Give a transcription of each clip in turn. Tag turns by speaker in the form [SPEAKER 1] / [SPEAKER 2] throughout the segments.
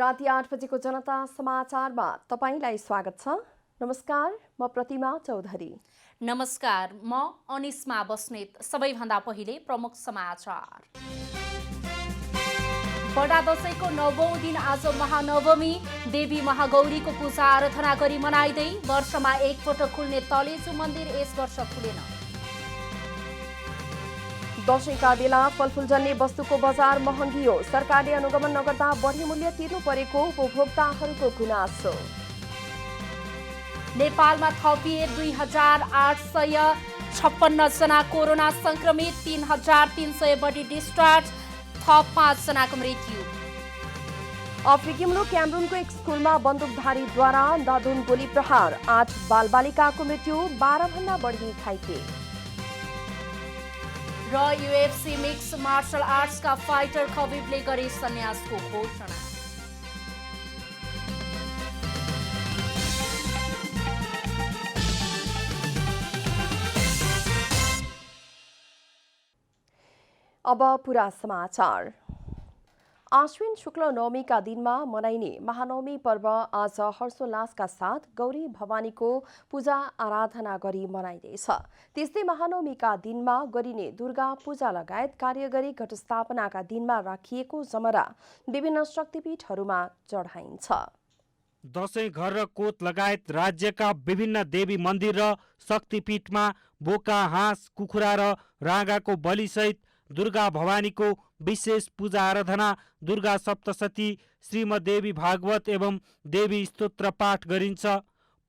[SPEAKER 1] राति 8 बजेको जनता समाचारमा तपाईलाई स्वागत छ। नमस्कार, म प्रतिमा चौधरी।
[SPEAKER 2] नमस्कार, म अनिस्मा बस्नेत। सबैभन्दा पहिले प्रमुख समाचार। बडा दशैंको 9औं दिन आज महानवमी। देवी महागौरीको पूजा आराधना गरी मनाइँदै वर्षमा एकपटक खुल्ने तलेजु मन्दिर यस वर्ष खुलेन।
[SPEAKER 1] दशैंका बेला फलफूलजन्य वस्तुको बजार महँगियो। सरकारले अनुगमन नगर्दा बढी मूल्य तिर्नु परेको उपभोक्ताहरूको गुनासो।
[SPEAKER 2] नेपालमा थपिए 2856 जना कोरोना संक्रमित, 3300 बढी डिस्चार्ज, थप 5 जनाको मृत्यु।
[SPEAKER 1] अफ्रिकी मुलुक क्यामरूनको एक स्कुलमा बन्दुकधारीद्वारा अन्धाधुन गोली प्रहार, 8 बालबालिकाको मृत्यु, 12 भन्दा बढी घाइते।
[SPEAKER 2] र UFC मिक्स मार्शल आर्ट्सका फाइटर खबिबले गरे सन्यासको घोषणा।
[SPEAKER 1] अब पुरा समाचार। आश्विन शुक्ल नवमीका दिनमा मनाइने महानवमी पर्व आज हर्षोल्लासका साथ गौरी भवानीको पूजा आराधना गरी मनाइँदैछ। त्यस्तै महानवमीका दिनमा गरिने दुर्गा पूजा लगायत कार्यगरी घटस्थापनाका दिनमा राखिएको जमरा विभिन्न शक्तिपीठहरूमा चढाइन्छ।
[SPEAKER 3] दशैं घर र कोत लगायत राज्यका विभिन्न देवी मन्दिर र शक्तिपीठमा बोका, हाँस, कुखुरा र राँगाको बलिसहित दुर्गा भवानीको विशेष पूजा आराधना, दुर्गा सप्तशती, श्रीमद्देवी भागवत एवं देवी स्तोत्र पाठ गरिन्छ।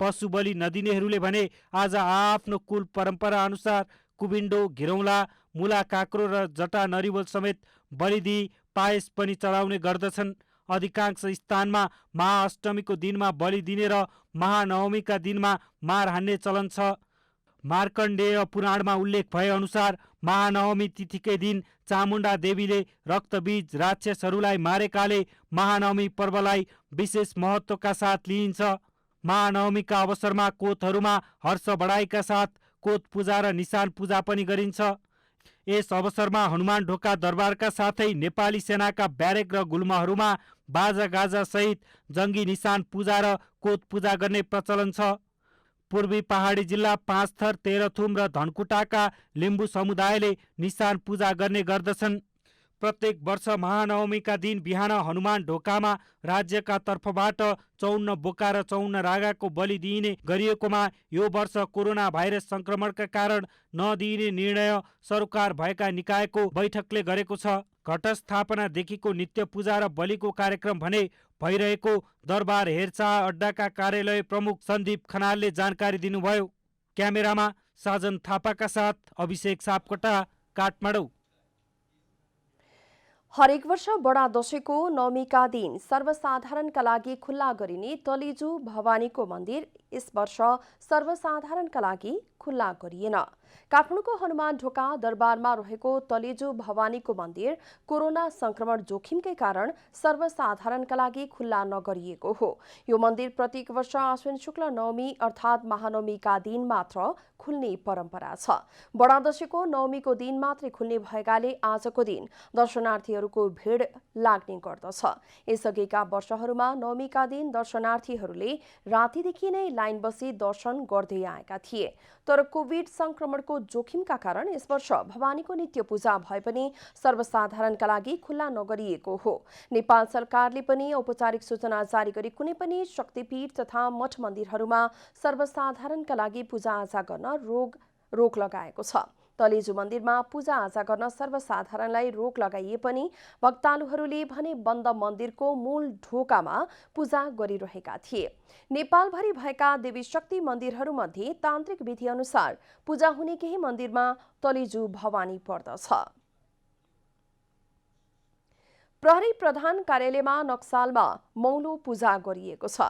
[SPEAKER 3] पशु बलि नदिनेहरूले भने आज आफ्नो कुल परम्परा अनुसार कुबिन्डो, घिरौँला, मुला, काँक्रो र जटा नरिवल समेत बलिदी पायस पनि चढाउने गर्दछन्। अधिकांश स्थानमा महाअष्टमीको दिनमा बलि दिने र महानवमीका दिनमा मार हान्ने चलन छ। मार्कण्डेय पुराणमा उल्लेख भए अनुसार महानवमी तिथिकै दिन चामुण्डा देवीले रक्तबीज राक्षसहरूलाई मारेकाले महानवमी पर्वलाई विशेष महत्त्वका साथ लिइन्छ। महानवमीका अवसरमा कोतहरूमा हर्ष बढाइका साथ कोत पूजा र निशान पूजा पनि गरिन्छ। यस अवसरमा हनुमान ढोका दरबारका साथै नेपाली सेनाका ब्यारेक र गुल्महरूमा बाजागाजा सहित जङ्गी निशान पूजा र कोत पूजा गर्ने प्रचलन छ। पूर्वी पहाडी जिल्ला पाँचथर, तेह्रथुम र धनकुटाका लिम्बू समुदायले निशान पूजा गर्ने गर्दछन्। प्रत्येक वर्ष महानवमीका दिन बिहान हनुमान ढोकामा राज्यका तर्फबाट 54 बोका र 54 रागाको बलि दिइने गरिएकोमा यो वर्ष कोरोना भाइरस संक्रमणका कारण नदिइने निर्णय सरकार भएका निकायको बैठकले गरेको छ। घटस्थापनादेखिको नित्य पूजा र बलिको कार्यक्रम भने भइरहेको दरबार हेरचाह अड्डाका कार्यालय प्रमुख सन्दीप खनालले जानकारी दिनुभयो। क्यामेरामा साजन थापाका साथ अभिषेक सापकोटा, काठमाडौँ।
[SPEAKER 1] हरेक वर्ष बडा दशैंको नवमीका दिन सर्वसाधारणका लागि खुल्ला गरिने तलेजु भवानीको मन्दिर यस वर्ष सर्वसाधारणका लागि खुल्ला गरिएन। काठमाडौँको हनुमान ढोका दरबारमा रहेको तलेजु भवानीको मन्दिर कोरोना संक्रमण जोखिमकै कारण सर्वसाधारणका लागि खुल्ला नगरिएको हो। यो मन्दिर प्रत्येक वर्ष आश्विन शुक्ल नवमी अर्थात् महानवमीका दिन मात्र खुल्ने परम्परा छ। बडा दशैंको नवमीको दिन मात्रै खुल्ने भएकाले आजको दिन दर्शनार्थीहरूको भिड लाग्ने गर्दछ। यसअघिका वर्षहरूमा नवमीका दिन दर्शनार्थीहरूले रातिदेखि नै लाइन बसी दर्शन गर्दै आएका थिए। तर कोभिड संक्रमणको जोखिमका कारण यस वर्ष भवानीको नित्य पूजा भए पनि सर्वसाधारणका लागि खुल्ला नगरिएको हो। नेपाल सरकारले पनि औपचारिक सूचना जारी गरी कुनै पनि शक्तिपीठ तथा मठ मन्दिरहरूमा सर्वसाधारणका लागि पूजाआजा गर्न रोक लगाएको छ। तलेजु मन्दिरमा पूजाआजा गर्न सर्वसाधारणलाई रोक लगाइए पनि भक्तालुहरूले भने बन्द मन्दिरको मूल ढोकामा पूजा गरिरहेका थिए। नेपालभरि भएका देवी शक्ति मन्दिरहरूमध्ये तान्त्रिक विधि अनुसार पूजा हुने केही मन्दिरमा तलेजु भवानी पर्दछ। प्रहरी प्रधान कार्यालयमा नक्सालमा मौलो पूजा गरिएको छ।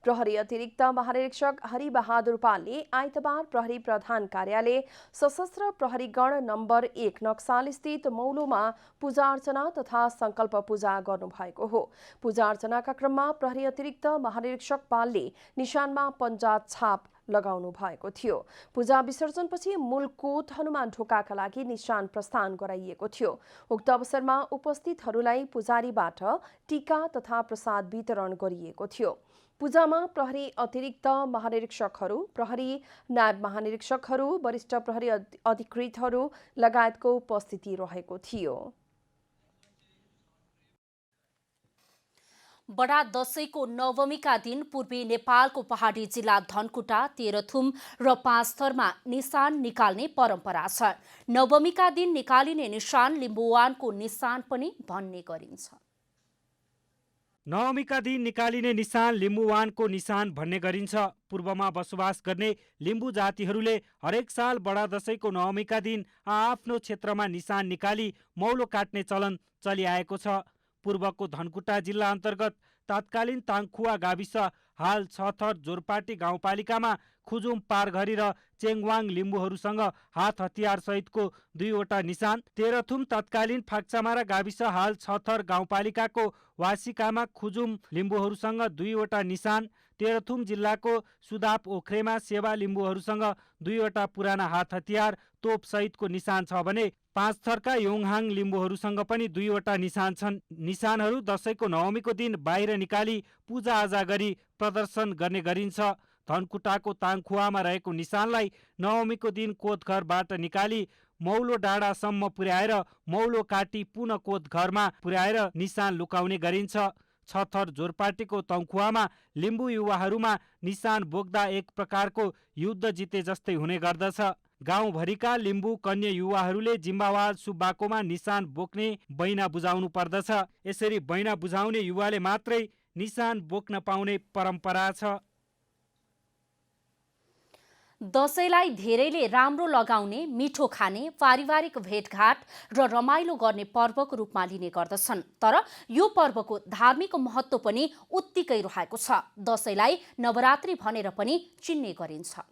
[SPEAKER 1] प्रहरी अतिरिक्त महानिरीक्षक हरिबहादुर पालले आइतबार प्रहरी प्रधान कार्यालय सशस्त्र प्रहरीगण नम्बर 1 नक्साल स्थित मौलोमा पूजा अर्चना तथा संकल्प पूजा गर्नुभएको हो। पूजा अर्चनाका क्रममा प्रहरी अतिरिक्त महानिरीक्षक पालले निशानमा पञ्जा छाप लगाउनु भएको थियो। पूजा विसर्जनपछि मूल कोट हनुमान ढोकाका लागि निशान प्रस्थान गराइएको थियो। उक्त अवसरमा उपस्थितहरूलाई पुजारीबाट टीका तथा प्रसाद वितरण गरिएको थियो। पूजामा प्रहरी अतिरिक्त महानिरीक्षकहरू, प्रहरी नायब महानिरीक्षकहरू, वरिष्ठ प्रहरी अधिकृतहरू लगायतको उपस्थिति रहेको थियो।
[SPEAKER 2] बडा दशैंको नवमीका दिन पूर्वी नेपालको पहाडी जिल्ला धनकुटा, तेह्रथुम र पाँचथरमा निशान निकाल्ने परम्परा छ। नवमीका दिन निकालिने निशान लिम्बुवानको निशान पनि भन्ने गरिन्छ।
[SPEAKER 3] नवमीका दिन निकालिने निशान लिम्बुवानको निशान भन्ने गरिन्छ। पूर्वमा बसोबास गर्ने लिम्बू जातिहरूले हरेक साल बडा दशैंको नवमीका दिन आफ्नो क्षेत्रमा निशान निकाली मौलो काट्ने चलन चलिआएको छ। पूर्वको धनकुटा जिल्ला अन्तर्गत तत्कालीन ताङखुवा गाविस हाल छथर जोरपाटी गाउँपालिकामा खुजुम पारघरी र चेङवाङ लिम्बूहरूसँग हात हतियार सहितको 2वटा निशान, तेह्रथुम तत्कालीन फाक्चामारा गाविस हाल छथर गाउँपालिकाको वासिकामा खुजुम लिम्बूहरूसँग 2वटा निशान, तेह्रथुम जिल्लाको सुदाप ओख्रेमा सेवा लिम्बूहरूसँग 2वटा पुराना हात हतियार तोप सहितको निशान छ भने पाँचथरका योङहाङ लिम्बूहरूसँग पनि 2वटा निशान छन्। निशानहरू दशैंको नवमीको दिन बाहिर निकाली पूजाआजा गरी प्रदर्शन गर्ने गरिन्छ। धनकुटाको ताङखुवामा रहेको निशानलाई नवमीको दिन कोतघरबाट निकाली मौलो डाँडासम्म पुर्याएर मौलो काटी पुनः कोतघरमा पुर्याएर निशान लुकाउने गरिन्छ। छथर जोरपाटीको तङखुवामा लिम्बू युवाहरूमा निशान बोक्दा एक प्रकारको युद्ध जिते जस्तै हुने गर्दछ। गाउँभरिका लिम्बू कन्या युवाहरूले जिम्बावाल सुब्बाकोमा निशान बोक्ने बैना बुझाउनु पर्दछ। यसरी बैना बुझाउने युवाले मात्रै निशान बोक्न पाउने परम्परा छ।
[SPEAKER 2] दशैंलाई धेरैले राम्रो लगाउने, मिठो खाने, पारिवारिक भेटघाट र रमाइलो गर्ने पर्वको रूपमा लिने गर्दछन्। तर यो पर्वको धार्मिक महत्त्व पनि उत्तिकै रहेको छ। दशैंलाई नवरात्रि भनेर पनि चिन्ने गरिन्छ।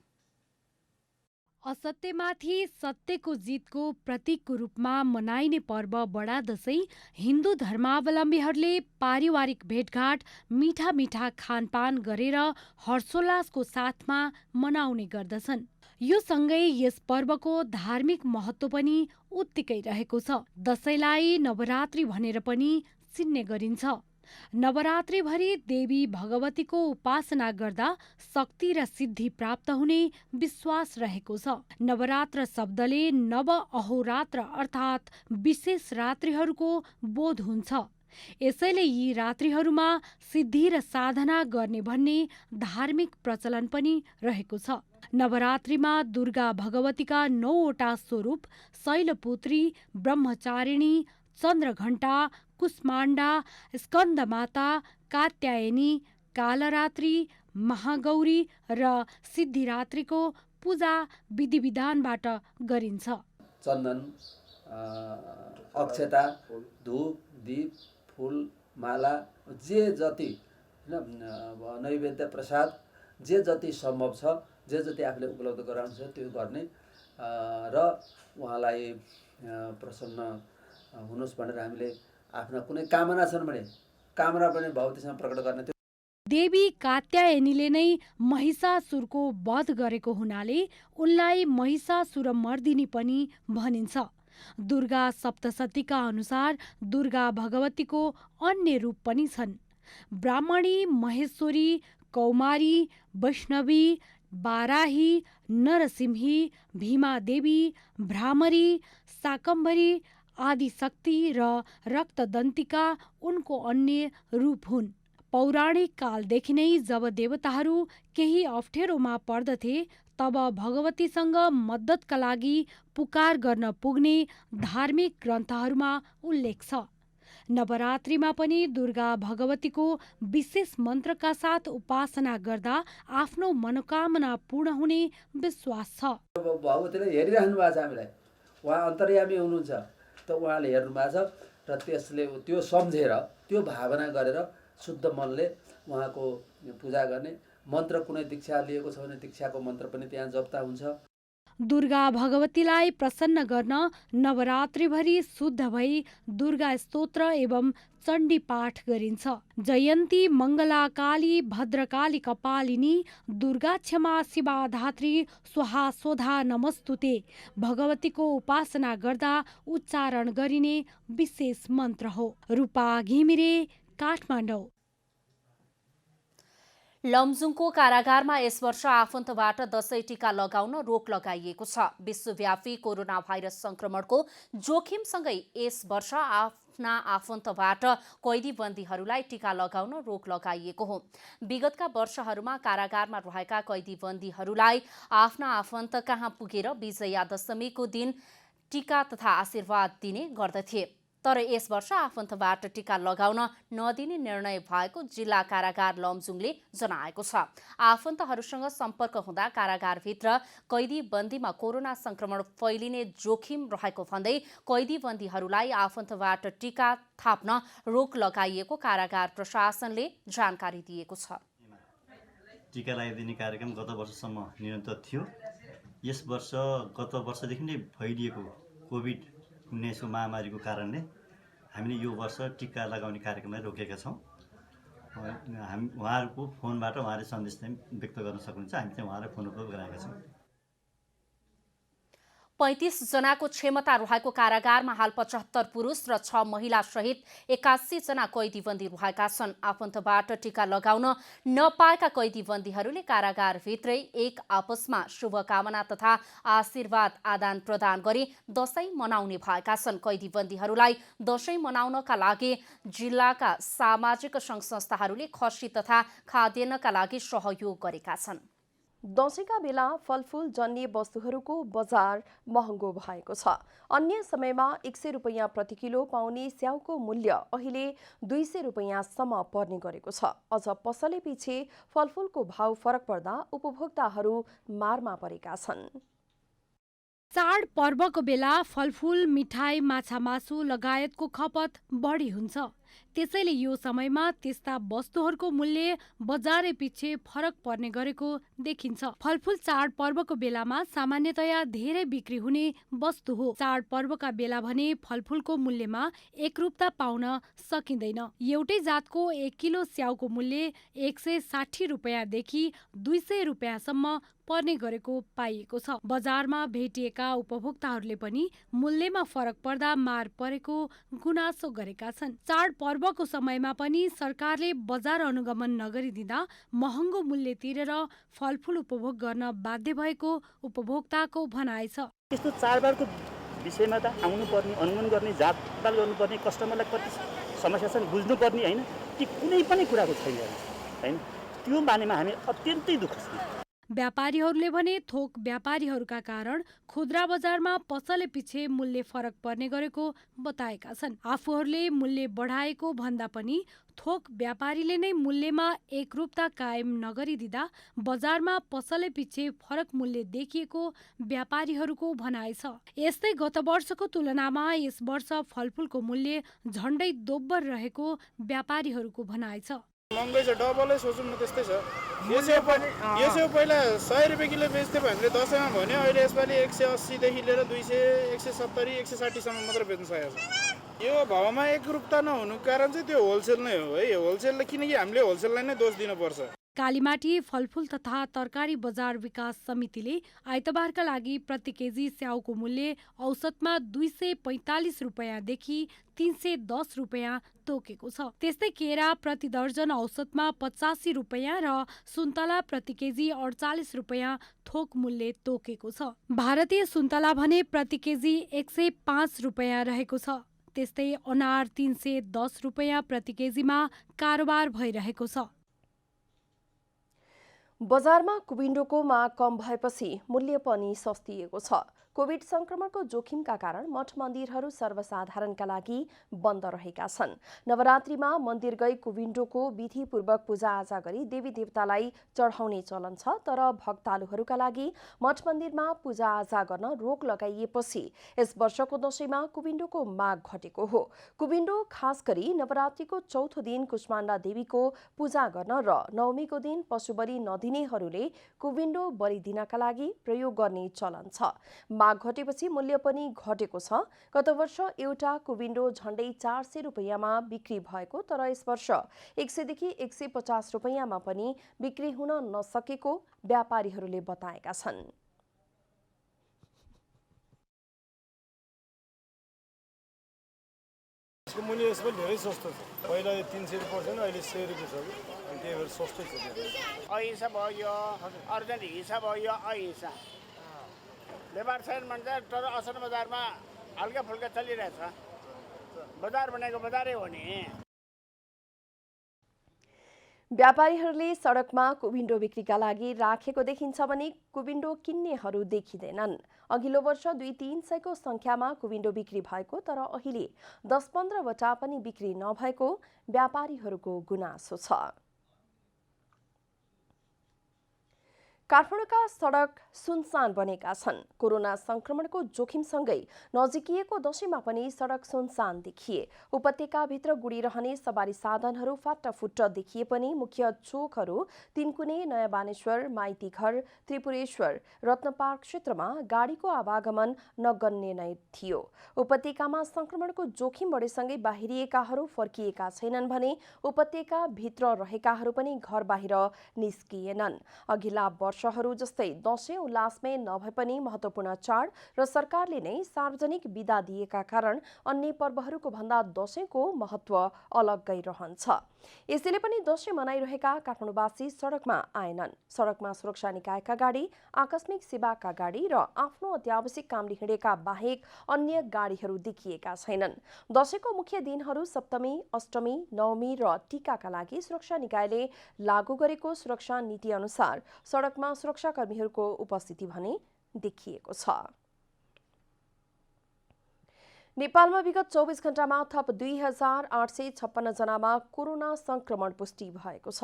[SPEAKER 4] असत्यमाथि सत्यको जितको प्रतीकको रूपमा मनाइने पर्व बडा दशैं हिन्दू धर्मावलम्बीहरूले पारिवारिक भेटघाट, मिठा मिठा खानपान गरेर हर्षोल्लासको साथमा मनाउने गर्दछन्। यो सँगै यस पर्वको धार्मिक महत्त्व पनि उत्तिकै रहेको छ। दशैंलाई नवरात्रि भनेर पनि चिन्ने गरिन्छ। नवरात्रिभरि देवी भगवतीको उपासना गर्दा शक्ति र सिद्धि प्राप्त हुने विश्वास रहेको छ। नवरात्र शब्दले नव अहोरात्र अर्थात् विशेष रात्रिहरूको बोध हुन्छ। यसैले यी रात्रिहरूमा सिद्धि र साधना गर्ने भन्ने धार्मिक प्रचलन पनि रहेको छ। नवरात्रिमा दुर्गा भगवतीका 9वटा स्वरूप शैलपुत्री, ब्रह्मचारिणी, चन्द्रघण्टा, कुष्माण्डा, स्कन्दमाता, कात्यायनी, कालरात्रि, महागौरी र सिद्धिरात्रिको पूजा विधि विधानबाट गरिन्छ।
[SPEAKER 5] चन्दन, अक्षता, धूप, दीप, फूल, माला, जे जति नैवेद्य प्रसाद जे जति सम्भव छ, जे जति आफूले उपलब्ध गराउनु छ त्यो गर्ने र उहाँलाई प्रसन्न हुनुहोस् भनेर हामीले आफ्ना कुनै कामना छन् भने कामना पनि भगवतीसँग प्रकट गर्ने।
[SPEAKER 4] देवी कात्यायनीले नै महिषासुरको वध गरेको हुनाले उनलाई महिषासुरमर्दिनी पनि भनिन्छ। दुर्गा सप्तशतीका अनुसार दुर्गा भगवतीको अन्य रूप पनि छन्। ब्राह्मणी, महेश्वरी, कौमारी, वैष्णवी, बाराही, नरसिंही, भीमादेवी, भ्रामरी, शाकम्भरी, आदिशक्ति र रक्तदन्तिका उनको अन्य रूप हुन्। पौराणिक कालदेखि नै जब देवताहरू केही अप्ठ्यारोमा पर्दथे तब भगवतीसँग मद्दतका लागि पुकार गर्न पुग्ने धार्मिक ग्रन्थहरूमा उल्लेख छ। नवरात्रिमा पनि दुर्गा भगवतीको विशेष मन्त्रका साथ उपासना गर्दा आफ्नो मनोकामना पूर्ण हुने विश्वास छ।
[SPEAKER 5] भगवतीले हेरिराख्नु भएको छ हामीलाई, उहाँ अन्तर्यामी हुनुहुन्छ, त उहाँले हेर्नु भएको छ र त्यसले त्यो सम्झेर त्यो भावना गरेर शुद्ध मनले उहाँको पूजा गर्ने। मन्त्र कुनै दीक्षा लिएको छ भने दीक्षाको मन्त्र पनि त्यहाँ जप्ता हुन्छ।
[SPEAKER 4] दुर्गा भगवतीलाई प्रसन्न गर्न नवरात्रिभरि शुद्ध भई दुर्गा स्तोत्र एवं चण्डी पाठ गरिन्छ। जयन्ती मङ्गला काली भद्रकाली कपालिनी दुर्गा क्षमा शिवा धात्री स्वाहा स्वधा नमस्तुते भगवतीको उपासना गर्दा उच्चारण गरिने विशेष मन्त्र हो। रूपा घिमिरे, काठमाडौँ।
[SPEAKER 2] लमजुङको कारागारमा यस वर्ष आफन्तबाट दशैं टीका लगाउन रोक लगाइएको छ। विश्वव्यापी कोरोना भाइरस संक्रमणको जोखिमसँगै यस वर्ष आफ्ना आफन्तबाट कैदी बन्दीहरूलाई टीका लगाउन रोक लगाइएको हो। विगतका वर्षहरूमा कारागारमा रहेका कैदी बन्दीहरूलाई आफ्ना आफन्त कहाँ पुगेर विजया दशमीको दिन टीका तथा आशीर्वाद दिने गर्दथे। तर यस वर्ष आफन्तबाट टीका लगाउन नदिने निर्णय भएको जिल्ला कारागार लमजुङले जनाएको छ। आफन्तहरूसँग सम्पर्क हुँदा कारागारभित्र कैदी बन्दीमा कोरोना संक्रमण फैलिने जोखिम रहेको भन्दै कैदी बन्दीहरूलाई आफन्तबाट टीका थाप्न रोक लगाइएको कारागार प्रशासनले जानकारी दिएको छ।
[SPEAKER 6] टीका लगाइदिने कार्यक्रम गत वर्षसम्म निरन्तर थियो। यस वर्ष गत वर्षदेखि नै फैलिएको कोभिड-19 महामारीको कारणले हामीले यो वर्ष टीका लगाउने कार्यक्रमलाई रोकेका छौँ। उहाँहरूको फोनबाट उहाँले सन्देश व्यक्त गर्न सक्नुहुन्छ। हामी चाहिँ उहाँलाई फोन उपलब्ध गराएका छौँ।
[SPEAKER 2] 35 जनाको क्षमता रहेको कारागारमा हाल 75 पुरुष र 6 महिला सहित 81 जना कैदी बन्दी रहेका छन्। आफन्तबाट टीका लगाउन नपाएका कैदी बन्दीहरूले कारागारभित्रै एक आपसमा शुभकामना तथा आशीर्वाद आदान प्रदान गरी दशैं मनाउने भएका छन्। कैदी बन्दीहरूलाई दशैं मनाउनका लागि जिल्लाका सामाजिक सङ्घ संस्थाहरूले खसी तथा खाद्यान्नका लागि सहयोग गरेका छन्।
[SPEAKER 1] दशैंका बेला फलफूल जन्य वस्तुहरूको बजार महँगो भएको छ। अन्य समयमा 100 रुपैयाँ प्रति किलो पाउने स्याउको मूल्य अहिले 200 रुपैयाँसम्म पर्ने गरेको छ। अझ पसले पछि फलफूलको भाव फरक पर्दा उपभोक्ताहरू मारमा परेका छन्।
[SPEAKER 4] चाड पर्वको बेला फलफूल, मिठाई, माछा मासु लगायतको खपत बढी हुन्छ। त्यसैले यो समयमा त्यस्ता वस्तुहरूको मूल्य बजारे पछि फरक पर्ने गरेको देखिन्छ। फलफूल चाड पर्वको बेलामा सामान्यतया धेरै बिक्री हुने वस्तु हो। चाड पर्वका बेला भने फलफूलको मूल्यमा एकरूपता पाउन सकिँदैन। एउटै जातको 1 किलो स्याउको मूल्य 160 रुपैयाँदेखि 200 रुपैयाँसम्म पर्ने गरेको पाइएको छ। बजारमा भेटिएका उपभोक्ताहरूले पनि मूल्यमा फरक पर्दा मार परेको गुनासो गरेका छन्। चाड पर्वको समयमा पनि सरकारले बजार अनुगमन नगरिदिँदा महँगो मूल्य तिरेर फलफूल उपभोग गर्न बाध्य भएको उपभोक्ताको भनाइ छ।
[SPEAKER 7] यस्तो चाडबाडको विषयमा त आउनुपर्ने, अनुगमन गर्ने, जाँचपाल गर्नुपर्ने, कस्टमरलाई कति समस्या छन् बुझ्नुपर्ने होइन कि कुनै पनि कुराको छैन होइन। त्यो बारेमा हामी अत्यन्तै दुःख छौँ।
[SPEAKER 4] व्यापारीहरूले भने थोक व्यापारीहरूका कारण खुद्रा बजारमा पसले पछि मूल्य फरक पर्ने गरेको बताएका छन्। आफूहरूले मूल्य बढाएको भन्दा पनि थोक व्यापारीले नै मूल्यमा एकरूपता कायम नगरिदिँदा बजारमा पसले पछि फरक मूल्य देखिएको व्यापारीहरूको भनाइ छ। यस्तै गत वर्षको तुलनामा यस वर्ष फलफूलको मूल्य झण्डै दोब्बर रहेको व्यापारीहरूको भनाइ छ।
[SPEAKER 8] महँगै छ, डबलै सोचौँ न त्यस्तै छ। यसो पहिला 100 रुपियाँ किलो बेच्थ्यो भने दसैँमा भन्यो, अहिले यसपालि 180 देखि लिएर 200, 170, 160 सम्म मात्र बेच्न सकेको छ। यो भावमा एकरूपता नहुनुको कारण चाहिँ त्यो होलसेल नै हो है। होलसेलले, किनकि हामीले होलसेललाई नै दोष दिनुपर्छ।
[SPEAKER 4] कालीमाटी फलफूल तथा तरकारी बजार विकास समितिले आइतबारका लागि प्रति केजी स्याउको मूल्य औसतमा 245 रुपैयाँदेखि 310 रुपैयाँ तोकेको छ। त्यस्तै केरा प्रति दर्जन औसतमा 85 रुपैयाँ र सुन्तला प्रति केजी 48 रुपैयाँ थोक मूल्य तोकेको छ। भारतीय सुन्तला भने प्रति केजी 105 रुपैयाँ रहेको छ। त्यस्तै अनार 310 रुपैयाँ प्रति केजीमा कारोबार भइरहेको छ।
[SPEAKER 1] बजारमा कुबिन्डोको माग कम भएपछि मूल्य पनि सस्तिएको छ। कोभिड संक्रमणको जोखिमका कारण मठ मन्दिरहरू सर्वसाधारणका लागि बन्द रहेका छन्। नवरात्रिमा मन्दिर गई कुबिन्डोको विधिपूर्वक पूजाआजा गरी देवी देवतालाई चढाउने चलन छ। तर भक्तालुहरूका लागि मठ मन्दिरमा पूजाआजा गर्न रोक लगाइएपछि यस वर्षको दशैंमा कुबिन्डोको माग घटेको हो। कुबिन्डो खास गरी नवरात्रिको चौथो दिन कुष्माण्डा देवीको पूजा गर्न र नवमीको दिन पशुबली नदिन दिनेहरूले कुविन्डो बलि दिनका लागि प्रयोग गर्ने चलन छ। माग घटेपछि मूल्य पनि घटेको छ। गत वर्ष एउटा कुविन्डो झण्डै 400 रुपैयाँमा बिक्री भएको, तर यस वर्ष 100 देखि 150 रुपैयाँमा पनि बिक्री हुन नसकेको व्यापारीहरूले बताएका छन्।
[SPEAKER 9] यसको मूल्य यसमा धेरै सस्तो छ। पहिला 300 रुपियाँ पर्थ्यो, अहिले 100 रुपियाँ छ कि, अनि त्यही भएर सस्तै छ।
[SPEAKER 10] अहिंसा भयो, अर्जन हिंसा भयो, अहिंसा व्यापार छैन भन्छ, तर असल बजारमा हल्का फुल्का चलिरहेछ। बजार भनेको बजारै हो नि।
[SPEAKER 1] व्यापारीहरूले सडकमा कुविन्डो बिक्रीका लागि राखेको देखिन्छ भने कुविन्डो किन्नेहरू देखिँदैनन्। अघिल्लो वर्ष 200-300 को संख्यामा कुविन्डो बिक्री भएको, तर अहिले 10-15 वटा पनि बिक्री नभएको व्यापारीहरूको गुनासो छ। काठमाडौँका सडक सुनसान बनेका छन्। कोरोना संक्रमणको जोखिमसँगै नजिकिएको दशैंमा पनि सडक सुनसान देखिए। उपत्यकाभित्र गुडिरहने सवारी साधनहरू फाटाफुट्ट देखिए पनि मुख्य चोकहरू तीनकुने, नयाँ बानेश्वर, माइतीघर, त्रिपुरेश्वर, रत्नपार्क क्षेत्रमा गाडीको आवागमन नगण्य नै थियो। उपत्यकामा संक्रमणको जोखिम बढेसँगै बाहिरिएकाहरू फर्किएका छैनन् भने उपत्यकाभित्र रहेकाहरू पनि घर बाहिर निस्किएनन्। अघिल्ला वर्षहरू जस्तै दशैं उल्लासमय नभए पनि महत्त्वपूर्ण चाड र सरकारले नै सार्वजनिक बिदा दिएका कारण अन्य पर्वहरूको भन्दा दशैंको महत्त्व अलग्गै रहन्छ। यसैले पनि दशैं मनाइरहेका काठमाडौँवासी सडकमा आएनन्। सडकमा सुरक्षा निकायका गाडी, आकस्मिक सेवाका गाडी र आफ्नो अत्यावश्यक कामले हिँडेका बाहेक अन्य गाडीहरू देखिएका छैनन्। दशैंको मुख्य दिनहरू सप्तमी, अष्टमी, नवमी र टीकाका लागि सुरक्षा निकायले लागू गरेको सुरक्षा नीति अनुसार सडकमा सुरक्षाकर्मीहरूको उपस्थिति भने देखिएको छ। नेपालमा विगत 24 घण्टामा थप 2856 जनामा कोरोना संक्रमण पुष्टि भएको छ।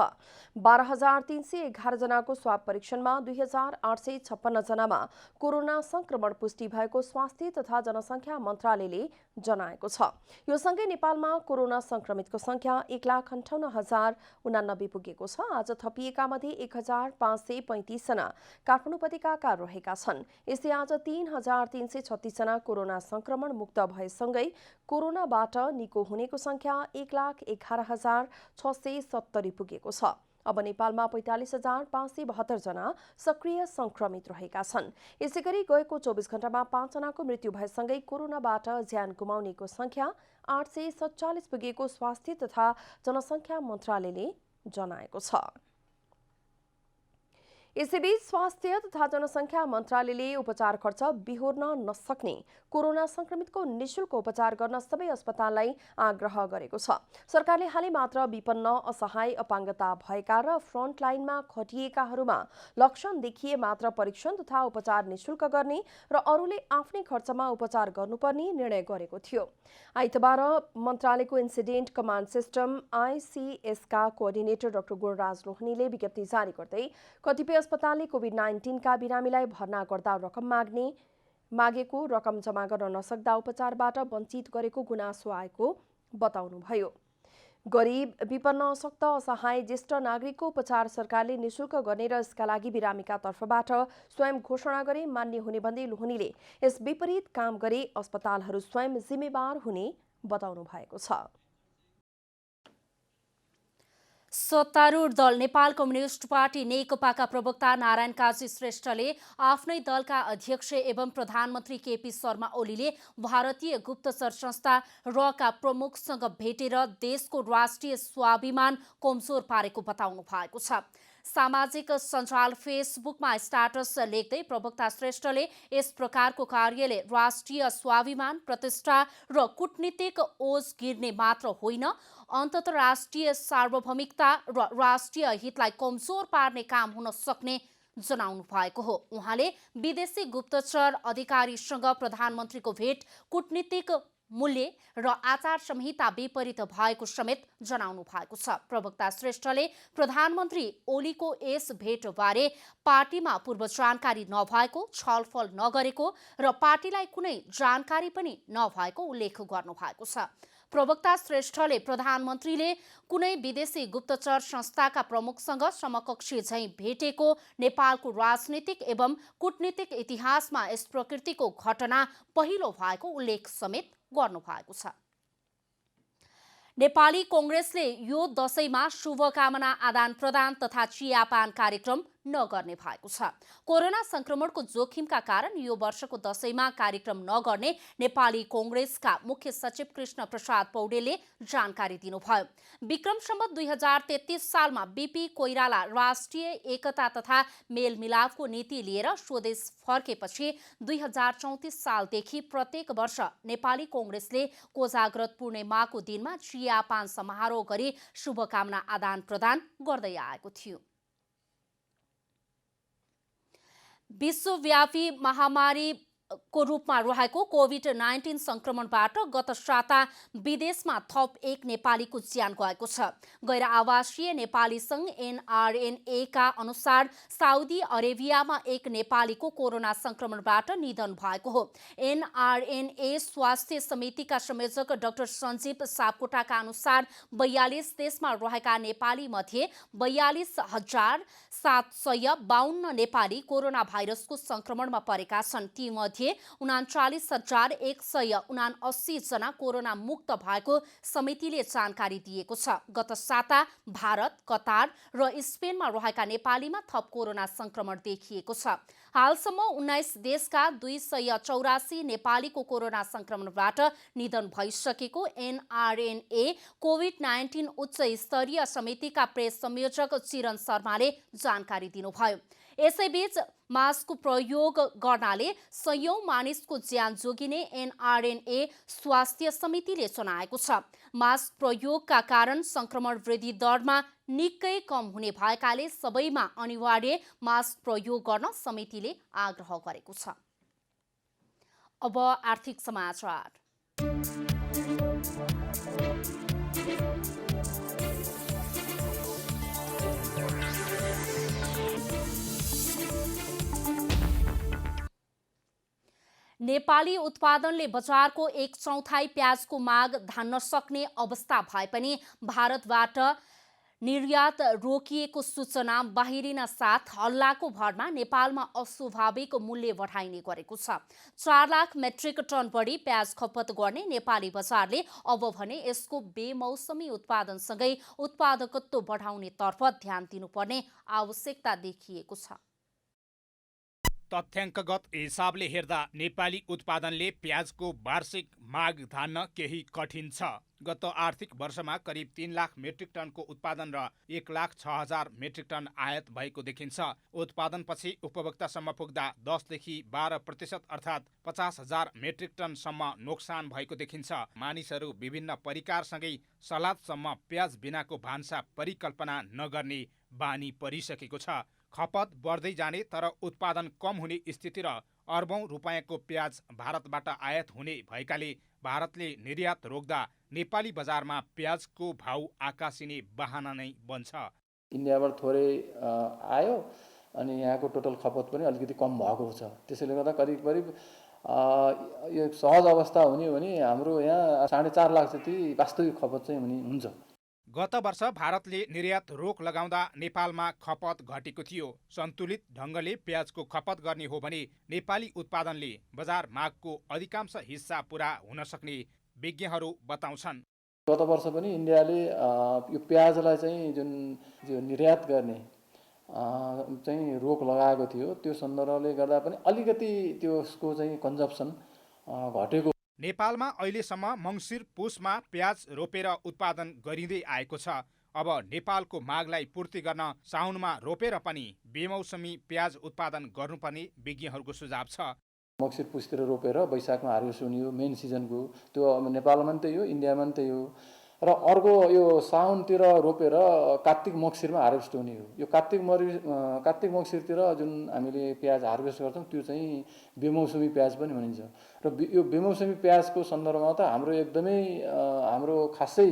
[SPEAKER 1] 12311 जनाको स्वाब परीक्षणमा 2856 जनामा कोरोना संक्रमण पुष्टि भएको स्वास्थ्य तथा जनसंख्या मन्त्रालयले जनाएको छ। यो सँगै नेपालमा कोरोना संक्रमितको संख्या 1,58,089 पुगेको छ। आज थपिएका मध्ये 1535 जना काठमाडौँ उपत्यकाका रहेका छन्। यसै आज 3336 जना कोरोना संक्रमण मुक्त भएसँगै कोरोनाबाट निको हुनेको संख्या 1,11,670 पुगेको छ। अब नेपालमा 45,572 जना सक्रिय संक्रमित रहेका छन्। यसैगरी गएको 24 घण्टामा 5 जनाको मृत्यु भएसँगै कोरोनाबाट ज्यान गुमाउनेको संख्या 847 पुगेको स्वास्थ्य तथा जनसंख्या मन्त्रालयले जनाएको छ। यसैबीच स्वास्थ्य तथा जनसंख्या मन्त्रालयले उपचार खर्च बिहोर्न नसक्ने कोरोना संक्रमितको निशुल्क उपचार गर्न सबै अस्पताललाई आग्रह गरेको छ। सरकारले हालै मात्र विपन्न, असहाय, अपाङ्गता भएका र फ्रन्टलाइनमा खटिएकाहरूमा लक्षण देखिए मात्र परीक्षण तथा उपचार निशुल्क गर्ने र अरूले आफ्नै खर्चमा उपचार गर्नुपर्ने निर्णय गरेको थियो। आइतबार मन्त्रालयको इन्सिडेन्ट कमान्ड सिस्टम ICS का कोअर्डिनेटर डाक्टर गुणराज रोहनीले विज्ञप्ति जारी गर्दै कतिपय अस्पतालले कोभिड-19 का बिरामीलाई भर्ना गर्दा रकम मागेको रकम जम्मा गर्न नसक्दा उपचारबाट वञ्चित गरेको गुनासो आएको बताउनुभयो। गरिब, विपन्न, अशक्त, असहाय, ज्येष्ठ नागरिकको उपचार सरकारले निशुल्क गर्ने र यसका लागि बिरामीका तर्फबाट स्वयं घोषणा गरे मान्य हुने भन्दै लोहनीले यस विपरीत काम गरे अस्पतालहरू स्वयं जिम्मेवार हुने बताउनु भएको छ।
[SPEAKER 2] सत्तारूढ दल नेपाल कम्युनिस्ट पार्टी नेकपाका प्रवक्ता नारायण काजी श्रेष्ठले आफ्नै दलका अध्यक्ष एवं प्रधानमन्त्री केपी शर्मा ओलीले भारतीय गुप्तचर संस्था रका प्रमुखसँग भेटेर देशको राष्ट्रिय स्वाभिमान कमजोर पारेको बताउनु भएको छ। सामाजिक सञ्जाल फेसबुकमा स्ट्याटस लेख्दै प्रवक्ता श्रेष्ठले यस प्रकारको कार्यले राष्ट्रिय स्वाभिमान, प्रतिष्ठा र कूटनीतिक ओज गिर्ने मात्र होइन, अन्तर्राष्ट्रिय सार्वभौमिकता र राष्ट्रिय हितलाई कमजोर पार्ने काम हुन सक्ने जनाउनु भएको हो। उहाँले विदेशी गुप्तचर अधिकारीसँग प्रधानमन्त्रीको भेट कूटनीतिक मूल्य र आचार संहिता विपरीत भएको समेत जनाउनु भएको छ। प्रवक्ता श्रेष्ठले प्रधानमन्त्री ओलीको यस भेटबारे पार्टीमा पूर्व जानकारी नभएको, छलफल नगरेको र पार्टीलाई कुनै जानकारी पनि नभएको उल्लेख गर्नु भएको छ। प्रवक्ता श्रेष्ठले प्रधानमन्त्रीले कुनै विदेशी गुप्तचर संस्थाका प्रमुखसँग समकक्षी झैं भेटेको नेपालको राजनीतिक एवं कूटनीतिक इतिहासमा यस प्रकृतिको घटना पहिलो भएको उल्लेख समेत गर्नुभएको छ। नेपाली कांग्रेसले यो दशैंमा शुभकामना आदान-प्रदान तथा चियापान कार्यक्रम नगर्ने भएको छ। कोरोना संक्रमणको जोखिमका कारण यो वर्षको दशैंमा कार्यक्रम नगर्ने नेपाली कांग्रेसका मुख्य सचिव कृष्ण प्रसाद पौडेलले जानकारी दिनुभयो। विक्रम सम्वत 2033 सालमा बीपी कोइराला राष्ट्रिय एकता तथा मेलमिलापको नीति लिएर स्वदेश फर्केपछि 2034 सालदेखि प्रत्येक वर्ष नेपाली कांग्रेसले कोजाग्रत पूर्णिमाको दिनमा चियापान समारोह गरी शुभकामना आदान-प्रदान गर्दै आएको थियो। विश्वव्यापी महामारी को रूपमा रहेको कोभिड-19 संक्रमणबाट गत साता विदेशमा थप एक नेपालीको ज्यान गएको छ। गैर आवासीय नेपाली संघ NRNA का अनुसार साउदी अरेबियामा एक नेपालीको कोरोना संक्रमणबाट निधन भएको हो। NRNA स्वास्थ्य समितिका संयोजक डाक्टर सञ्जीव सापकोटाका अनुसार 42 देशमा रहेका नेपाली मध्ये 42,752 नेपाली कोरोना भाइरसको संक्रमणमा परेका छन्। ती मध्ये 39,179 जना कोरोना मुक्त भएको समितिले जानकारी दिएको छ। गत साता भारत, कतार र स्पेनमा रहेका नेपालीमा थप कोरोना संक्रमण देखिएको छ। हालसम्म 19 देशका 284 नेपालीको कोरोना संक्रमणबाट निधन भइसकेको NRNA कोभिड-19 उच्च स्तरीय समितिका प्रेस संयोजक चिरन शर्माले जानकारी दिनुभयो। यसैबीच मास्कको प्रयोग गर्नाले सयौं मानिसको ज्यान जोगिने NRNA स्वास्थ्य समितिले जनाएको छ। मास्क प्रयोगका कारण संक्रमण वृद्धि दरमा निकै कम हुने भएकाले सबैमा अनिवार्य मास्क प्रयोग गर्न समितिले आग्रह गरेको छ। अब आर्थिक समाचार। नेपाली उत्पादनले बजारको 1/4 प्याजको माग धान्न सक्ने अवस्था भए पनि भारतबाट निर्यात रोकिएको सूचना बाहिरिन साथ हल्लाको भरमा नेपालमा अस्वाभाविक मूल्य बढाइने गरेको छ। 4 लाख मेट्रिक टन बढी प्याज खपत गर्ने नेपाली बजारले अब भने यसको बेमौसमी उत्पादनसँगै उत्पादकत्व बढाउनेतर्फ ध्यान दिनुपर्ने आवश्यकता देखिएको छ।
[SPEAKER 11] तथ्याङ्कगत हिसाबले हेर्दा नेपाली उत्पादनले प्याजको वार्षिक माग धान्न केही कठिन छ। गत आर्थिक वर्षमा करिब 3 लाख मेट्रिक टनको उत्पादन र 1,06,000 मेट्रिक टन आयात भएको देखिन्छ। उत्पादनपछि उपभोक्तासम्म पुग्दा 10 देखि 12% अर्थात् 50,000 मेट्रिक टनसम्म नोक्सान भएको देखिन्छ। मानिसहरू विभिन्न परिकारसँगै सलादसम्म प्याज बिनाको भान्सा परिकल्पना नगर्ने बानी परिसकेको छ। खपत बढ्दै जाने तर उत्पादन कम हुने स्थिति र अर्बौं रुपैयाँको प्याज भारतबाट आयात हुने भएकाले भारतले निर्यात रोक्दा नेपाली बजारमा प्याजको भाउ आकाशिने बहाना नै बन्छ।
[SPEAKER 5] इन्डियाबाट थोरै आयो अनि यहाँको टोटल खपत पनि अलिकति कम भएको छ। त्यसैले गर्दा करिब यो सहज अवस्था हुने भने हाम्रो यहाँ 4.5 लाख जति वास्तविक खपत चाहिँ हुन्छ।
[SPEAKER 11] गत वर्ष भारतले निर्यात रोक लगाउँदा नेपालमा खपत घटेको थियो। सन्तुलित ढङ्गले प्याजको खपत गर्ने हो भने नेपाली उत्पादनले बजार मागको अधिकांश हिस्सा पुरा हुन सक्ने विज्ञहरू बताउँछन्।
[SPEAKER 5] गत वर्ष पनि इन्डियाले यो प्याजलाई चाहिँ जुन निर्यात गर्ने चाहिँ रोक लगाएको थियो, त्यो सन्दर्भले गर्दा पनि अलिकति त्यसको चाहिँ कन्जप्सन घटेको।
[SPEAKER 11] नेपालमा अहिलेसम्म मङ्सिर पुसमा प्याज रोपेर उत्पादन गरिँदै आएको छ। अब नेपालको मागलाई पूर्ति गर्न साउनमा रोपेर पनि बेमौसमी प्याज उत्पादन गर्नुपर्ने विज्ञहरूको सुझाव छ।
[SPEAKER 5] मङ्सिर पुसतिर रोपेर वैशाखमा हार्भेस्ट हुने हो मेन सिजनको, त्यो नेपालमा पनि त्यही हो, इन्डियामा पनि त्यही हो। र अर्को यो साउनतिर रोपेर कार्तिक मङ्सिरमा हार्भेस्ट हुने हो। यो कार्तिक मङ्सिरतिर जुन हामीले प्याज हार्भेस्ट गर्छौँ त्यो चाहिँ बेमौसमी प्याज पनि भनिन्छ। र यो बेमौसमी प्याजको सन्दर्भमा त हाम्रो खासै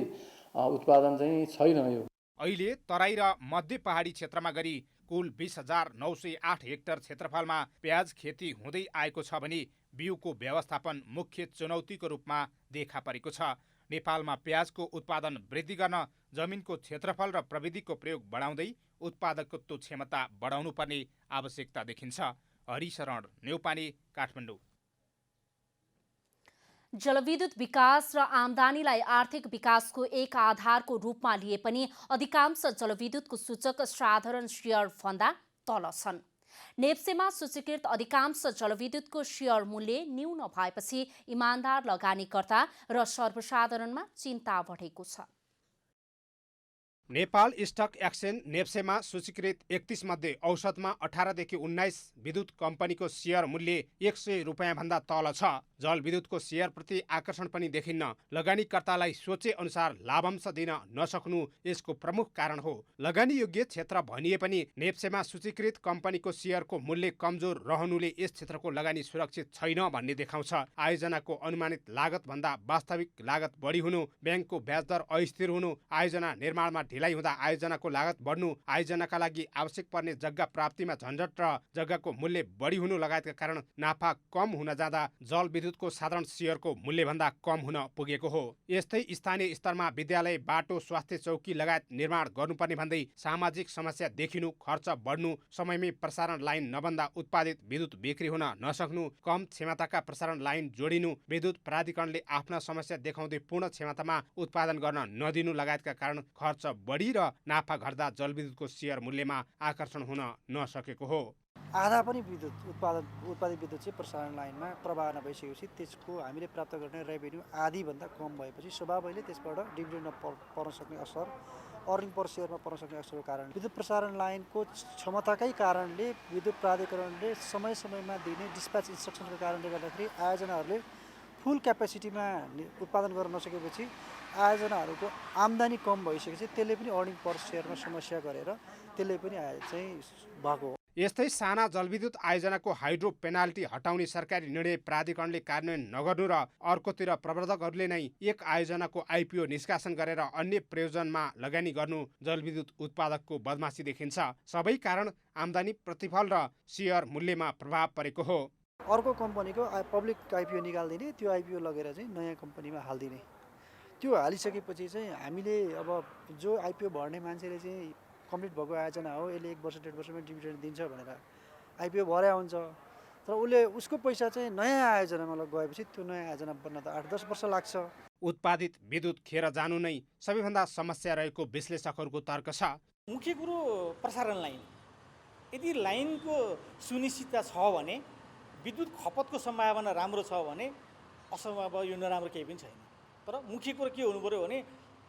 [SPEAKER 5] उत्पादन चाहिँ छैन। यो
[SPEAKER 11] अहिले तराई र मध्य पहाडी क्षेत्रमा गरी कुल 20,908 हेक्टर क्षेत्रफलमा प्याज खेती हुँदै आएको छ भने बिउको व्यवस्थापन मुख्य चुनौतीको रूपमा देखा परेको छ। नेपालमा प्याजको उत्पादन वृद्धि गर्न जमिनको क्षेत्रफल र प्रविधिको प्रयोग बढाउँदै उत्पादकत्व क्षमता बढाउनुपर्ने आवश्यकता देखिन्छ। हरिशरण न्यौपाने, काठमाडौँ।
[SPEAKER 2] जलविद्युत विकास र आम्दानीलाई आर्थिक विकासको एक आधारको रूपमा लिए पनि अधिकांश जलविद्युतको सूचक साधारण शेयर भन्दा तल छन्। नेप्सेमा सूचीकृत अधिकांश जलविद्युतको शेयर मूल्य न्यून भएपछि इमानदार लगानीकर्ता र सर्वसाधारणमा चिन्ता बढेको छ।
[SPEAKER 11] नेपाल स्टक एक्सचेन्ज नेप्सेमा सूचीकृत 31 मध्ये औसतमा 18 देखि 19 विद्युत कम्पनीको शेयर मूल्य 100 रुपैयाँभन्दा तल छ। जलविद्युतको शेयर प्रति आकर्षण पनि देखिन्न। लगानीकर्तालाई सोचे अनुसार लाभांश दिन नसक्नु यसको प्रमुख कारण हो। लगानी योग्य क्षेत्र भनिए पनि नेप्सेमा सूचीकृत कम्पनीको शेयरको मूल्य कमजोर रहनुले यस क्षेत्रको लगानी सुरक्षित छैन भन्ने देखाउँछ। आयोजनाको अनुमानित लागत भन्दा वास्तविक लागत बढी हुनु, ब्याङ्कको ब्याज दर अस्थिर हुनु, आयोजना निर्माणमा ढिलाइ हुँदा आयोजनाको लागत बढ्नु, आयोजनाका लागि आवश्यक पर्ने जग्गा प्राप्तिमा झन्झट र जग्गाको मूल्य बढी हुनु लगायतका कारण नाफा कम हुन जाँदा जलविद्युतको साधारण शेयरको मूल्यभन्दा कम हुन पुगेको हो। यस्तै स्थानीय स्तरमा विद्यालय, बाटो, स्वास्थ्य चौकी लगायत निर्माण गर्नुपर्ने भन्दै सामाजिक समस्या देखिनु, खर्च बढ्नु, समयमै प्रसारण लाइन नबन्दा उत्पादित विद्युत बिक्री हुन नसक्नु, कम क्षमताका प्रसारण लाइन जोडिनु, विद्युत प्राधिकरणले आफ्ना समस्या देखाउँदै पूर्ण क्षमतामा उत्पादन गर्न नदिनु लगायतका कारण खर्च बढी र नाफा घट्दा जलविद्युतको शेयर मूल्यमा आकर्षण हुन नसकेको हो।
[SPEAKER 12] आधा पनि उत्पादित विद्युत चाहिँ प्रसारण लाइनमा प्रवाह नभइसकेपछि त्यसको हामीले प्राप्त गर्ने रेभेन्यू आधीभन्दा कम भएपछि स्वभावैले त्यसबाट डिभिडेन्डमा पर्न सक्ने असर, अर्निङ पर सेयरमा पर्न सक्ने असरको कारण विद्युत प्रसारण लाइनको क्षमताकै कारणले विद्युत प्राधिकरणले समयमा दिने डिस्प्याच इन्स्ट्रक्सनको कारणले गर्दाखेरि आयोजनाहरूले फुल क्यापेसिटीमा उत्पादन गर्न नसकेपछि आयोजनाहरूको आम्दानी कम भइसकेपछि त्यसले पनि अर्निङ पर सेयरमा समस्या गरेर त्यसले पनि चाहिँ भएको हो।
[SPEAKER 11] यस्तै साना जलविद्युत आयोजनाको हाइड्रो पेनाल्टी हटाउने सरकारी निर्णय प्राधिकरणले कार्यान्वयन नगर्नु र अर्कोतिर प्रवर्धकहरूले नै एक आयोजनाको आइपिओ निष्कासन गरेर अन्य प्रयोजनमा लगानी गर्नु जलविद्युत उत्पादकको बदमासी देखिन्छ। सबै कारण आम्दानी, प्रतिफल र शेयर मूल्यमा प्रभाव परेको हो।
[SPEAKER 12] अर्को कम्पनीको पब्लिक आइपिओ निकालिदिने, त्यो आइपिओ लगेर चाहिँ नयाँ कम्पनीमा हालिदिने। त्यो हालिसकेपछि चाहिँ हामीले अब जो आइपिओ भर्ने मान्छेले चाहिँ कम्प्लिट भएको आयोजना हो, यसले 1 वर्ष 1.5 वर्षमा डिभिडेन्ड दिन्छ भनेर आइपिओ भरे हुन्छ, तर उसको पैसा चाहिँ नयाँ आयोजनामा गएपछि त्यो नयाँ आयोजना बन्न त 8-10 वर्ष लाग्छ।
[SPEAKER 11] उत्पादित विद्युत खेर जानु नै सबैभन्दा समस्या रहेको विश्लेषकहरूको तर्क छ।
[SPEAKER 13] मुख्य कुरो प्रसारण लाइन, यदि लाइनको सुनिश्चितता छ भने, विद्युत खपतको सम्भावना राम्रो छ भने असम्भव यो नराम्रो केही पनि छैन। तर मुख्य कुरो के हुनु पर्यो भने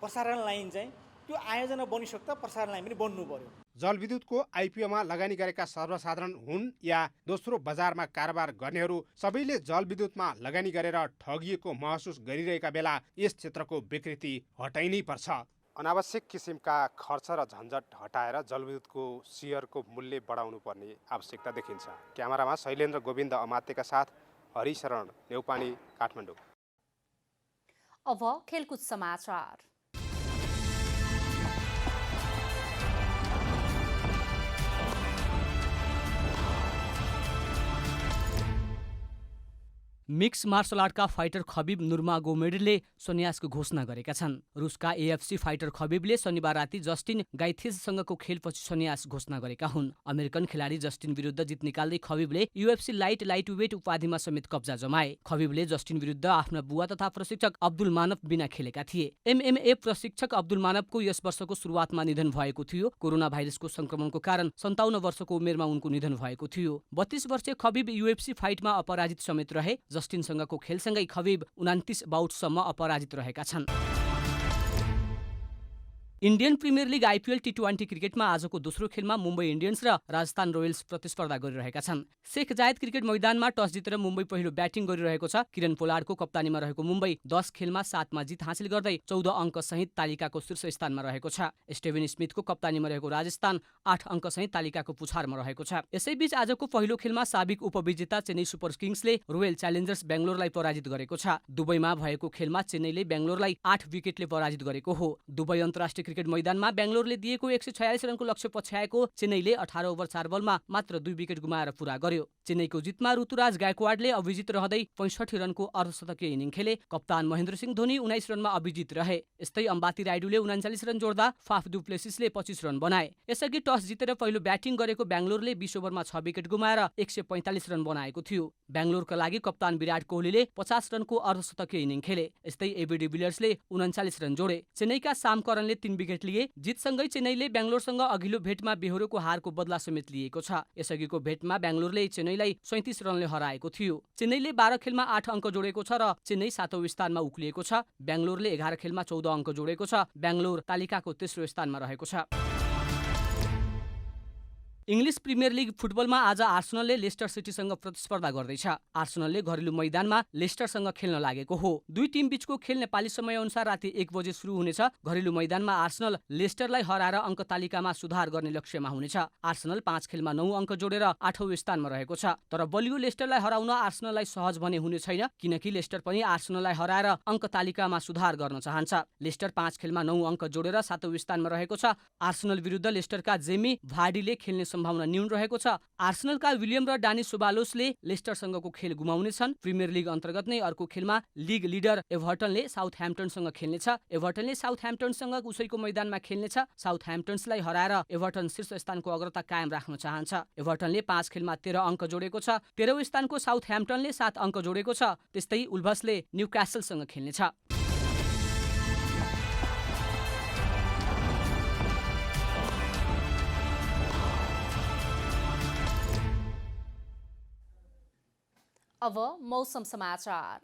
[SPEAKER 13] प्रसारण लाइन चाहिँ त्यो आयोजना बनिसक्दा प्रसारण लाइन पनि बन्नु पर्यो।
[SPEAKER 11] जलविद्युतको आइपिओमा लगानी गरेका सर्वसाधारण हुन् या दोस्रो बजारमा कारोबार गर्नेहरू सबैले जलविद्युतमा लगानी गरेर ठगिएको महसुस गरिरहेका बेला यस क्षेत्रको विकृति हटाइनै पर्छ। अनावश्यक किसिमका खर्च र झन्झट हटाएर जलविद्युतको शेयरको मूल्य बढाउनु पर्ने आवश्यकता देखिन्छ। क्यामेरामा शैलेन्द्र गोविन्द अमात्यका साथ हरिशरण न्यौपाने, काठमाडौँ।
[SPEAKER 2] अब खेलकुद समाचार।
[SPEAKER 14] मिक्स मार्शल आर्टका फाइटर खबिब नुरमागोमेडले सन्यासको घोषणा गरेका छन्। रुसका एएफसी फाइटर खबिबले शनिबार राति जस्टिन गाइथेजसँगको खेलपछि सन्यास घोषणा गरेका हुन्। अमेरिकन खेलाडी जस्टिन विरुद्ध जित निकाल्दै खबिबले यूएफसी लाइट वेट उपाधिमा समेत कब्जा जमाए। खबिबले जस्टिन विरुद्ध आफ्ना बुवा तथा प्रशिक्षक अब्दुल मानव बिना खेलेका थिए। एमएमए प्रशिक्षक अब्दुल मानवको यस वर्षको सुरुवातमा निधन भएको थियो। कोरोना भाइरसको संक्रमणको कारण 57 वर्षको उमेरमा उनको निधन भएको थियो। 32 वर्षीय खबिब यूएफसी फाइटमा अपराजित समेत रहे। जस्टिनसँगको खेलसँगै खबिब 29 बाउटसम्म अपराजित रहेका छन्। इन्डियन प्रिमियर लिग आइपिएल टी20 क्रिकेटमा आजको दोस्रो खेलमा मुम्बई इन्डियन्स र राजस्थान रोयल्स प्रतिस्पर्धा गरिरहेका छन्। शेख जायद क्रिकेट मैदानमा टस जितेर मुम्बई पहिलो ब्याटिङ गरिरहेको छ। किरण पोलार्डको कप्तानीमा रहेको मुम्बई 10 खेलमा 7मा जित हासिल गर्दै 14 अङ्कसहित तालिकाको शीर्ष स्थानमा रहेको छ। स्टेभेन स्मिथको कप्तानीमा रहेको राजस्थान 8 अङ्कसहित तालिकाको पुछारमा रहेको छ। यसैबीच आजको पहिलो खेलमा साबिक उपविजेता चेन्नई सुपर किङ्सले रोयल च्यालेन्जर्स बेङ्गलोरलाई पराजित गरेको छ। दुबईमा भएको खेलमा चेन्नईले बेङ्गलोरलाई 8 विकेटले पराजित गरेको हो। दुबई अन्तर्राष्ट्रिय क्रिकेट मैदानमा बेंगलोरले दिएको 146 रनको लक्ष्य पछ्याएको चेन्नईले 18 ओभर 4 बलमा मात्र 2 विकेट गुमाएर पूरा गर्यो। चेन्नईको जितमा ऋतुराज गायकवाडले अभिजित रहँदै 65 रनको अर्धशतकीय इनिङ खेले। कप्तान महेन्द्र सिंह धोनी 19 रनमा अभिजित रहे। यस्तै Ambati रायडूले 39 run जोड्दा Faf du प्लेसिसले 25 run बनाए। यसअघि टस जितेर पहिलो ब्याटिङ गरेको बेंगलोरले 20 ओभरमा 6 विकेट गुमाएर 145 रन बनाएको थियो। बेंगलोरका लागि कप्तान विराट कोहलीले 50 रनको अर्धशतकीय इनिङ खेले। यस्तै एबी डिभिलियर्सले 39 रन जोडे। चेन्नईका साम करनले 3 विकेट लिए। जितसँगै चेन्नईले बेंगलोरसँग अघिल्लो भेटमा बेहोरेको हारको बदला समेत लिएको छ। यसअघिको भेटमा बेंगलोरले चेन्नईलाई 37 रनले हराएको थियो। चेन्नईले 12 खेलमा 8 अङ्क जोडेको छ र चेन्नई 7औं स्थानमा उक्लिएको छ। बेंगलोरले 11 खेलमा 14 अङ्क जोडेको छ। बेंगलोर तालिकाको तेस्रो स्थानमा रहेको छ। इङ्ग्लिस प्रिमियर लिग फुटबलमा आज आर्सेनलले लेस्टर सिटीसँग प्रतिस्पर्धा गर्दैछ। आर्सेनलले घरेलु मैदानमा लेस्टरसँग खेल्न लागेको हो। दुई टिम बीचको खेल नेपाली समयअनुसार राति 1 बजे सुरु हुनेछ। घरेलु मैदानमा आर्सेनल लेस्टरलाई हराएर अङ्क तालिकामा सुधार गर्ने लक्ष्यमा हुनेछ। आर्सेनल 5 खेलमा 9 अङ्क जोडेर 8औं स्थानमा रहेको छ। तर बलियो लेस्टरलाई हराउन आर्सेनललाई सहज भने हुने छैन, किनकि लेस्टर पनि आर्सेनललाई हराएर अङ्क तालिकामा सुधार गर्न चाहन्छ। लेस्टर 5 खेलमा 9 अङ्क जोडेर 7औं स्थानमा रहेको छ। आर्सेनल विरुद्ध लेस्टरका जेमी भार्डीले खेल्ने सम्भावना न्यून रहेको छ। आर्सेनलका विलियम र डानी सोबालोसले लेस्टरसँगको खेल गुमाउनेछन्। प्रिमियर लिग अन्तर्गत नै अर्को खेलमा लिग लिडर एभर्टनले साउथह्याम्पटनसँग खेल्नेछ। एभर्टनले साउथह्याम्पटनसँग उसैको मैदानमा खेल्नेछ। साउथह्याम्पटन्सलाई हराएर एभर्टन शीर्ष स्थानको अग्रता कायम राख्न चाहन्छ। एभर्टनले 5 खेलमा 13 अङ्क जोडेको छ। 13औं स्थानको साउथह्याम्पटनले 7 अङ्क जोडेको छ। त्यस्तै उल्भसले न्युक्यासलसँग खेल्नेछ।
[SPEAKER 2] अब मौसम समाचार।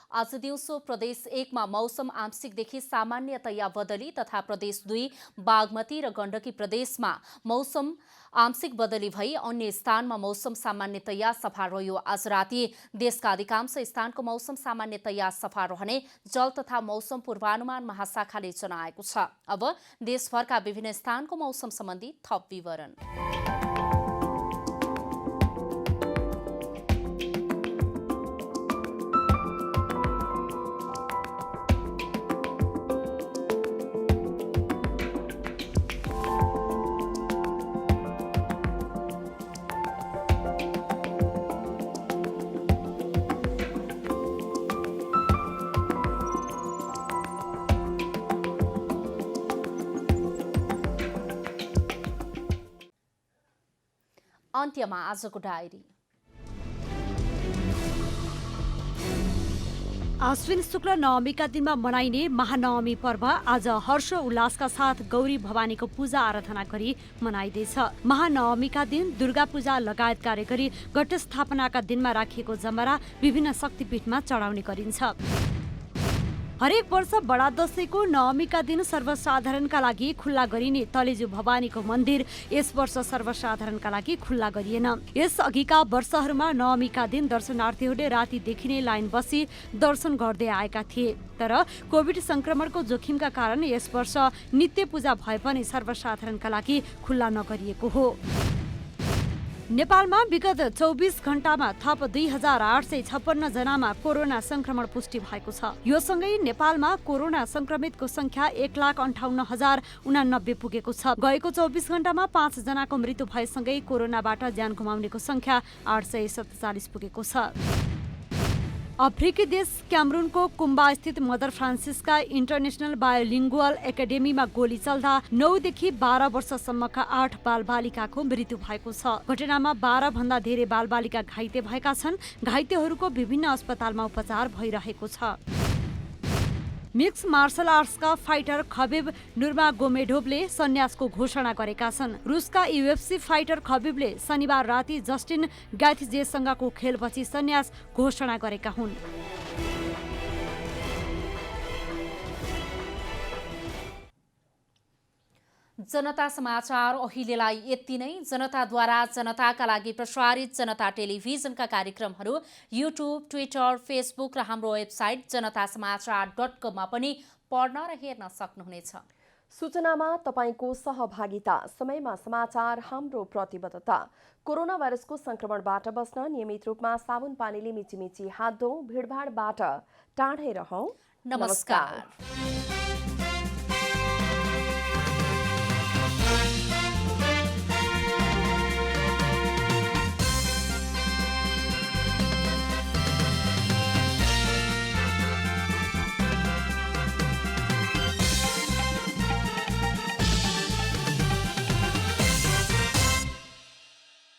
[SPEAKER 2] आज दिउँसो प्रदेश 1 मा मौसम आंशिकदेखि सामान्यतया बदली तथा प्रदेश 2 बागमती र गण्डकी प्रदेशमा मौसम आंशिक बदली भई अन्य स्थानमा मौसम सामान्यतया सफा रह्यो। आज राति देशका अधिकांश स्थानको मौसम सामान्यतया सफा रहने जल तथा मौसम पूर्वानुमान महाशाखाले जनाएको छ। अब देशभरका विभिन्न स्थानको मौसम सम्बन्धी थप विवरण। अन्त्यमा आजको डायरी।
[SPEAKER 15] आश्विन शुक्ल नवमीका दिनमा मनाइने महानवमी पर्व आज हर्ष उल्लासका साथ गौरी भवानीको पूजा आराधना गरी मनाइँदैछ। महानवमीका दिन दुर्गा पूजा लगायत कार्य गरी घट स्थापनाका दिनमा राखिएको जमरा विभिन्न शक्तिपीठमा चढाउने गरिन्छ। हरेक वर्ष बडा दशैंको नवमीका दिन सर्वसाधारणका लागि खुल्ला गरिने तलेजु भवानीको मन्दिर यस वर्ष सर्वसाधारणका लागि खुल्ला गरिएन। यस अघिका वर्षहरूमा नवमीका दिन दर्शनार्थीहरूले रातिदेखि नै लाइन बसी दर्शन गर्दै आएका थिए। तर कोभिड संक्रमणको जोखिमका कारण यस वर्ष नित्य पूजा भए पनि सर्वसाधारणका लागि खुल्ला नगरिएको हो। नेपालमा विगत 24 घण्टामा थप 2856 जनामा कोरोना संक्रमण पुष्टि भएको छ। यो सँगै नेपालमा कोरोना संक्रमितको संख्या 1,58,089 पुगेको छ। गएको 24 घण्टामा 5 जनाको मृत्यु भएसँगै कोरोनाबाट ज्यान गुमाउनेको संख्या 847 पुगेको छ। अफ्रिकी देश क्यामरूनको कुम्बा स्थित मदर फ्रान्सिस्का इन्टरनेसनल बायोलिङ्गुअल एकाडेमीमा गोली चल्दा 9 देखि 12 वर्षसम्मका 8 बालबालिकाको मृत्यु भएको छ। घटनामा 12 भन्दा धेरै बालबालिका घाइते भएका छन्। घाइतेहरूको विभिन्न अस्पतालमा उपचार भइरहेको छ। मिक्स मार्शल आर्ट्सका फाइटर खबिब नुर्मागोमेडोभले सन्यासको घोषणा गरेका छन्। रुसका UFC फाइटर खबिबले शनिबार राति जस्टिन गाइथजेसँगको खेलपछि सन्यास घोषणा गरेका हुन्।
[SPEAKER 2] जनता समाचार अहिलेलाई यति नै। जनताद्वारा जनताका लागि प्रसारित जनता टेलिभिजनका कार्यक्रमहरू युट्युब, ट्विटर, फेसबुक र हाम्रो वेबसाइट जनतासमाचार.com मा पनि पढ्न र हेर्न सक्नुहुनेछ।
[SPEAKER 1] सूचनामा तपाईको सहभागिता, समयमा समाचार हाम्रो प्रतिबद्धता। कोरोना भाइरसको संक्रमणबाट बस्न नियमित रूपमा साबुन पानीले मिचिमिची हात धौँ, भिडभाडबाट टाढै रहौं।
[SPEAKER 2] नमस्कार।